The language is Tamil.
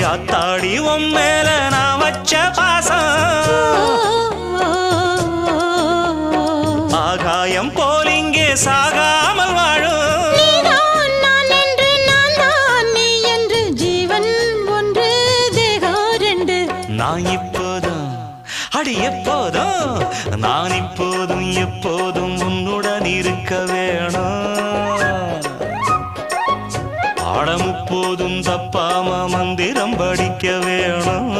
ஆத்தாடி உன் மேல நான் வச்ச பாசம் ஆகாயம் போல் இங்கே சாகாமல் வாழும் நான் இப்போதும் அடி எப்போதும் நான் இப்போதும் எப்போதும் உன்னுடன் இருக்க வேணும் பாடம் எப்போதும் தப்பாம மந்திரம் படிக்க வேணும்